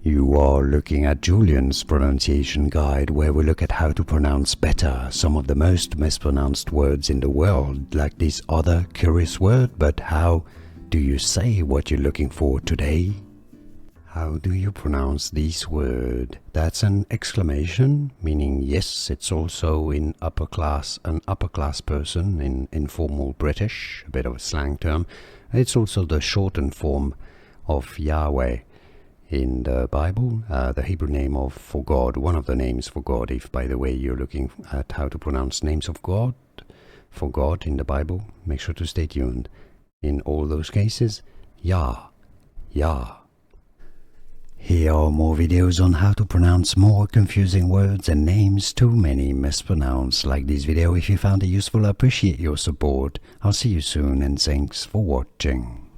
You are looking at Julian's pronunciation guide, where we look at how to pronounce better some of the most mispronounced words in the world, like this other curious word. But how do you say what you're looking for today? How do you pronounce this word? That's an exclamation, meaning yes, it's also in upper class, an upper class person in informal British, a bit of a slang term. It's also the shortened form of Yahweh in the Bible, the Hebrew name for God, one of the names for God. If, by the way, you're looking at how to pronounce names of God, for God in the Bible, make sure to stay tuned. In all those cases, Yah, Yah. Here are more videos on how to pronounce more confusing words and names too many mispronounced. Like this video if you found it useful. I appreciate your support. I'll see you soon and thanks for watching.